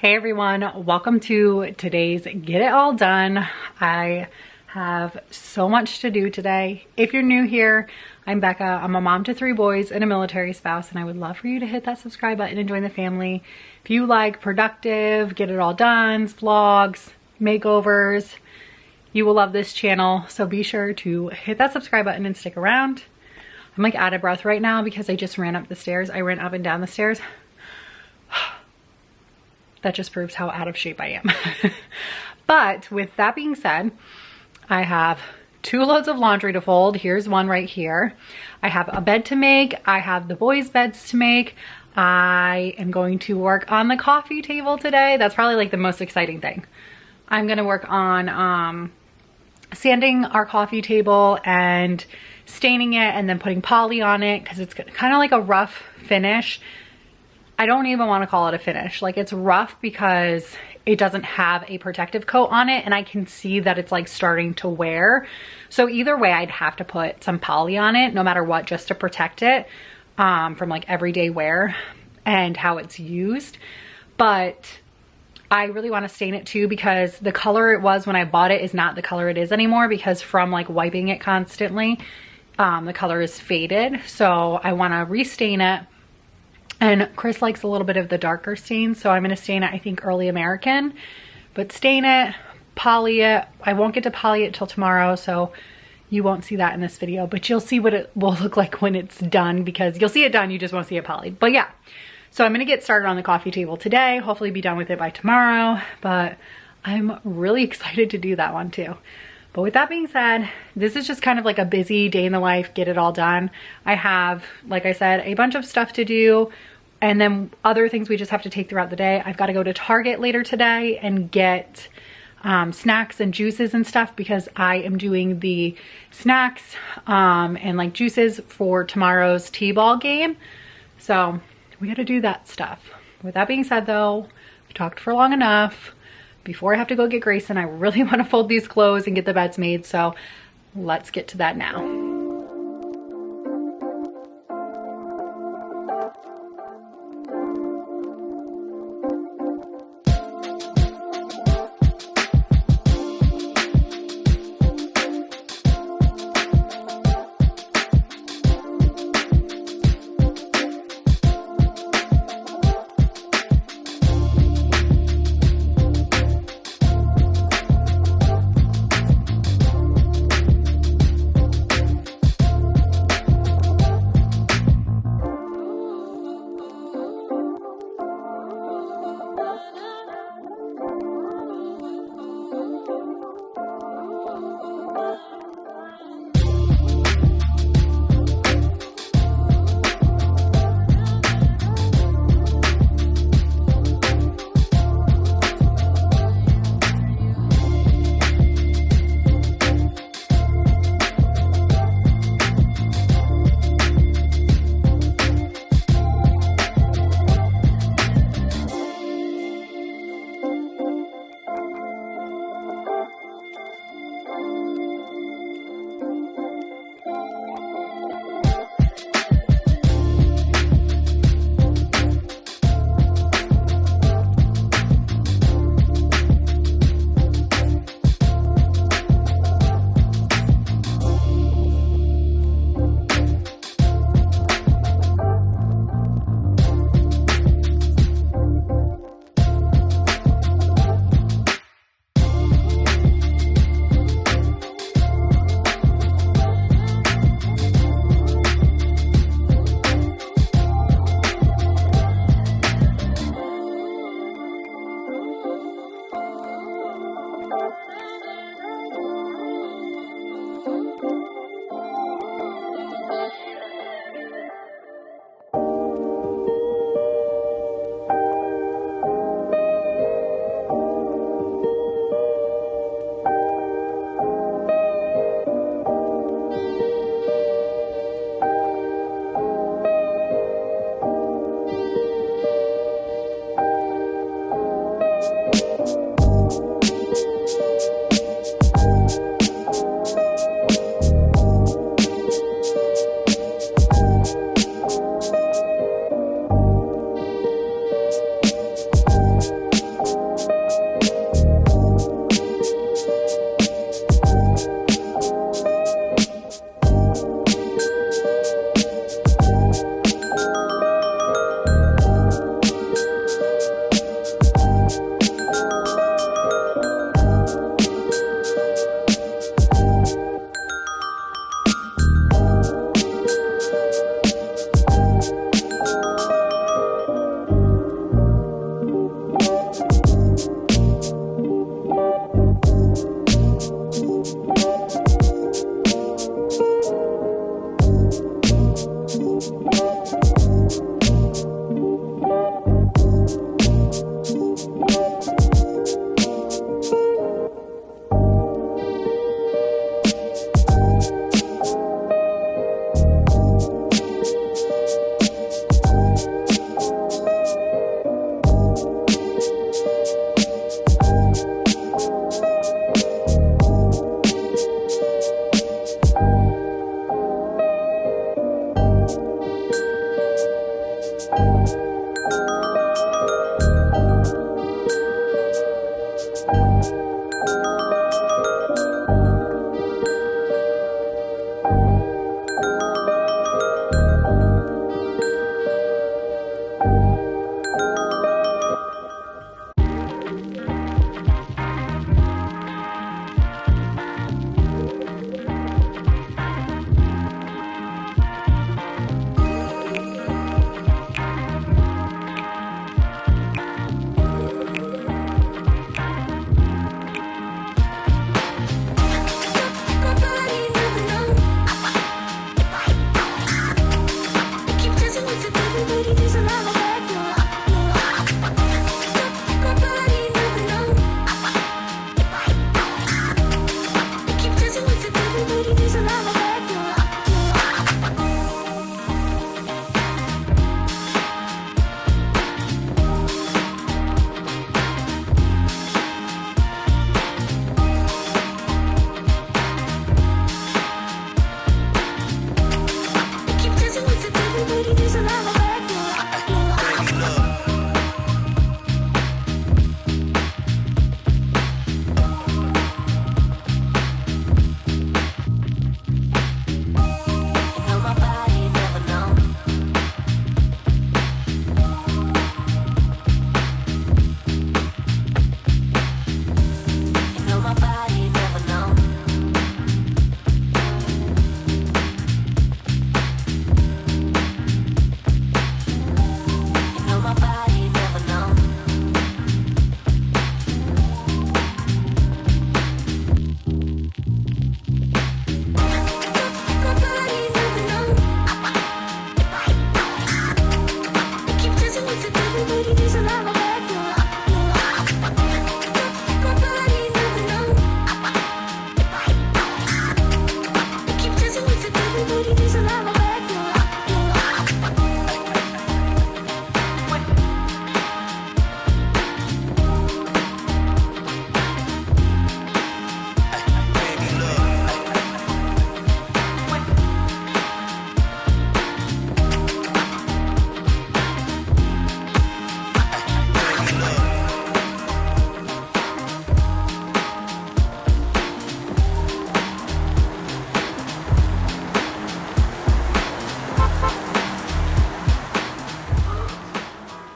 Hey everyone, welcome to today's Get It All Done. I have so much to do today. If you're new here, I'm Becca. I'm a mom to 3 boys and a military spouse, and I would love for you to hit that subscribe button and join the family. If you like productive, get it all done, vlogs, makeovers, you will love this channel. So be sure to hit that subscribe button and stick around. I'm like out of breath right now because I just ran up the stairs. I ran up and down the stairs. That just proves how out of shape I am. But with that being said, I have 2 loads of laundry to fold. Here's one right here. I have a bed to make. I have the boys' beds to make. I am going to work on the coffee table today. That's probably like the most exciting thing. I'm gonna work on sanding our coffee table and staining it and then putting poly on it because it's kind of like a rough finish. I don't even want to call it a finish. Like, it's rough because it doesn't have a protective coat on it, and I can see that it's like starting to wear. So either way, I'd have to put some poly on it no matter what, just to protect it from like everyday wear and how it's used. But I really want to stain it too because the color it was when I bought it is not the color it is anymore, because from like wiping it constantly, the color is faded. So I want to restain it. And Chris likes a little bit of the darker stain, so I'm going to stain it, I think, early American. But stain it, poly it. I won't get to poly it till tomorrow, so you won't see that in this video. But you'll see what it will look like when it's done, because you'll see it done, you just won't see it polyed. But yeah, so I'm going to get started on the coffee table today. Hopefully be done with it by tomorrow. But I'm really excited to do that one too. But with that being said, this is just kind of like a busy day in the life, get it all done. I have, like I said, a bunch of stuff to do, and then other things we just have to take throughout the day. I've got to go to Target later today and get snacks and juices and stuff, because I am doing the snacks and like juices for tomorrow's T-ball game. So we got to do that stuff. With that being said though, I've talked for long enough. Before I have to go get Grayson, I really want to fold these clothes and get the beds made, so let's get to that now.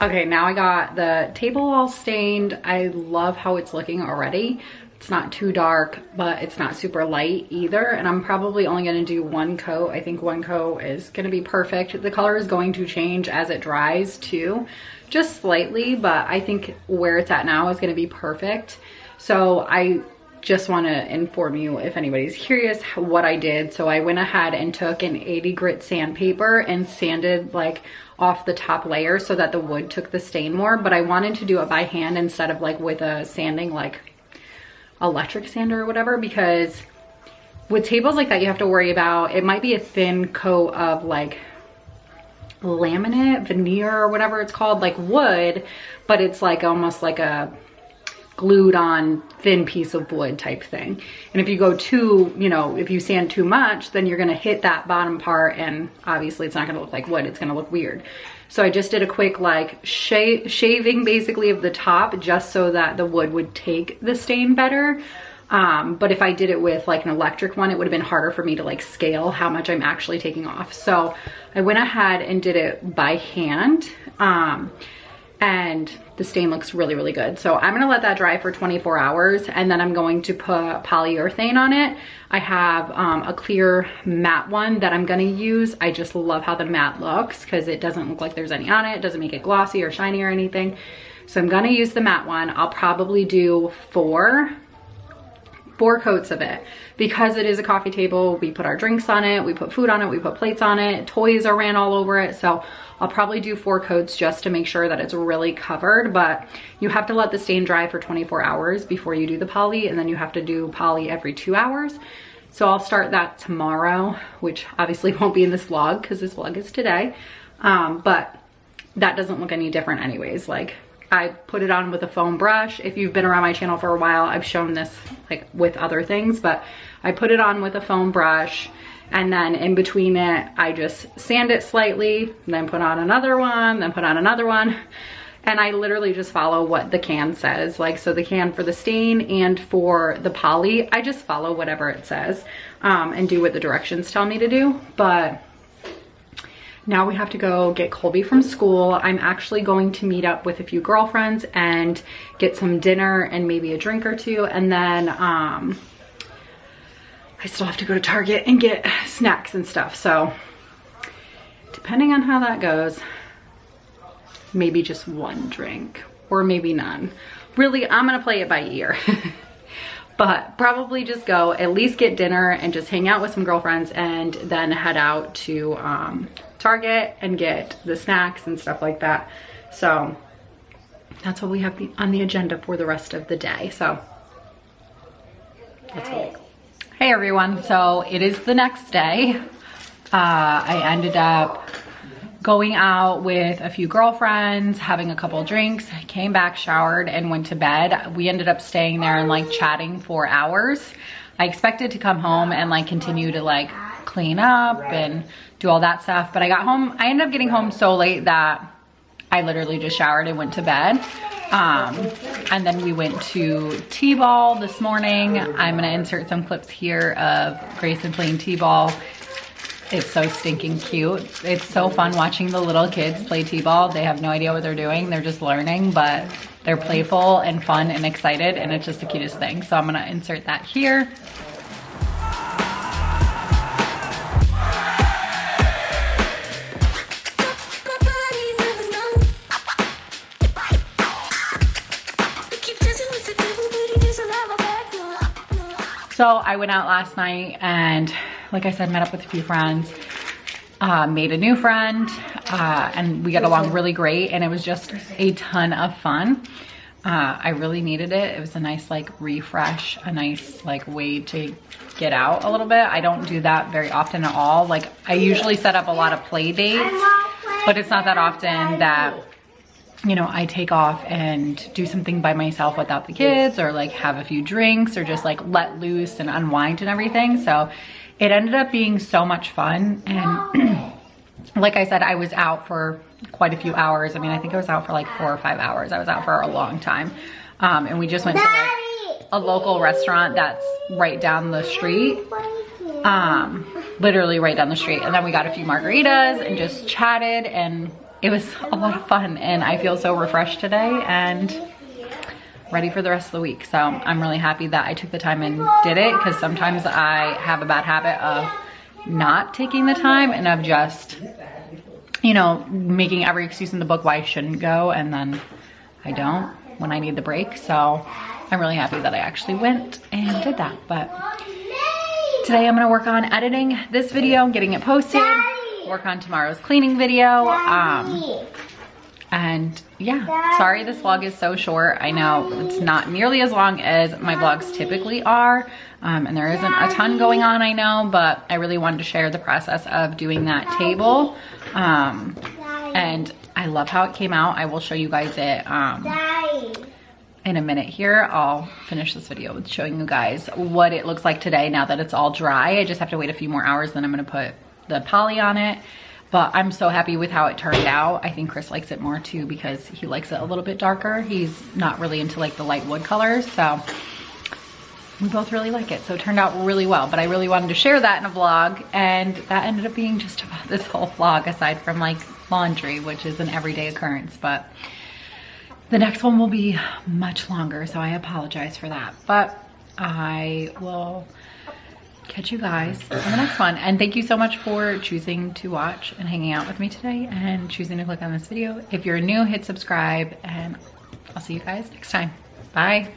Okay, now I got the table all stained. I love how it's looking already. It's not too dark, but it's not super light either. And I'm probably only gonna do one coat. I think one coat is gonna be perfect. The color is going to change as it dries too, just slightly, but I think where it's at now is gonna be perfect. So I just wanna inform you if anybody's curious what I did. So I went ahead and took an 80 grit sandpaper and sanded like off the top layer so that the wood took the stain more, but I wanted to do it by hand instead of like with a sanding like electric sander or whatever, because with tables like that you have to worry about, it might be a thin coat of like laminate, veneer or whatever it's called, like wood, but it's like almost like a glued on thin piece of wood type thing. And if you go too, you know, if you sand too much, then you're gonna hit that bottom part and obviously it's not gonna look like wood, it's gonna look weird. So I just did a quick like shaving basically of the top just so that the wood would take the stain better. But if I did it with like an electric one, it would have been harder for me to like scale how much I'm actually taking off. So I went ahead and did it by hand. And the stain looks really, really good. So I'm gonna let that dry for 24 hours and then I'm going to put polyurethane on it. I have a clear matte one that I'm gonna use. I just love how the matte looks because it doesn't look like there's any on it. It doesn't make it glossy or shiny or anything. So I'm gonna use the matte one. I'll probably do four coats of it. Because it is a coffee table, we put our drinks on it, we put food on it, we put plates on it, toys are ran all over it. So I'll probably do 4 coats just to make sure that it's really covered, but you have to let the stain dry for 24 hours before you do the poly, and then you have to do poly every 2 hours. So I'll start that tomorrow, which obviously won't be in this vlog because this vlog is today. But that doesn't look any different anyways. Like I put it on with a foam brush. If you've been around my channel for a while, I've shown this like with other things, but I put it on with a foam brush and then in between it, I just sand it slightly, then put on another one, then put on another one. And I literally just follow what the can says. Like, so the can for the stain and for the poly, I just follow whatever it says and do what the directions tell me to do. But now we have to go get Colby from school. I'm actually going to meet up with a few girlfriends and get some dinner and maybe a drink or two. And then I still have to go to Target and get snacks and stuff. So depending on how that goes, maybe just one drink or maybe none. Really, I'm gonna play it by ear. But probably just go, at least get dinner and just hang out with some girlfriends and then head out to Target and get the snacks and stuff like that. So that's what we have on the agenda for the rest of the day. So let's go. Hey everyone, so it is the next day. I ended up going out with a few girlfriends, having a couple drinks, came back, showered, and went to bed. We ended up staying there and like chatting for hours. I expected to come home and like continue to like clean up and do all that stuff, but I got home, I ended up getting home so late that I literally just showered and went to bed. And then we went to T-ball this morning. I'm gonna insert some clips here of Grayson playing T-ball. It's so stinking cute. It's so fun watching the little kids play T-ball. They have no idea what they're doing. They're just learning, but they're playful and fun and excited, and it's just the cutest thing. So I'm gonna insert that here. So I went out last night and like I said, met up with a few friends, made a new friend, and we got along really great, and it was just a ton of fun. I really needed it. It was a nice like refresh, a nice like way to get out a little bit. I don't do that very often at all. Like I usually set up a lot of play dates, but it's not that often that, you know, I take off and do something by myself without the kids, or like have a few drinks, or just like let loose and unwind and everything. So it ended up being so much fun. And like I said, I was out for quite a few hours. I mean, I think I was out for like 4 or 5 hours. I was out for a long time. And we just went to like a local restaurant that's right down the street. Literally right down the street. And then we got a few margaritas and just chatted, and it was a lot of fun and I feel so refreshed today and ready for the rest of the week. So I'm really happy that I took the time and did it, because sometimes I have a bad habit of not taking the time and of just, you know, making every excuse in the book why I shouldn't go, and then I don't when I need the break. So I'm really happy that I actually went and did that. But today I'm gonna work on editing this video, getting it posted, work on tomorrow's cleaning video. And yeah, sorry this vlog is so short. I know it's not nearly as long as my vlogs typically are. And there isn't a ton going on, I know, but I really wanted to share the process of doing that table. And I love how it came out. I will show you guys it in a minute here. I'll finish this video with showing you guys what it looks like today now that it's all dry. I just have to wait a few more hours, then I'm gonna put the poly on it. But I'm so happy with how it turned out. I think Chris likes it more too because he likes it a little bit darker. He's not really into like the light wood colors, so we both really like it. So it turned out really well, but I really wanted to share that in a vlog, and that ended up being just about this whole vlog, aside from like laundry, which is an everyday occurrence. But the next one will be much longer, so I apologize for that. But I will catch you guys in the next one. And thank you so much for choosing to watch and hanging out with me today and choosing to click on this video. If you're new, hit subscribe, and I'll see you guys next time. Bye.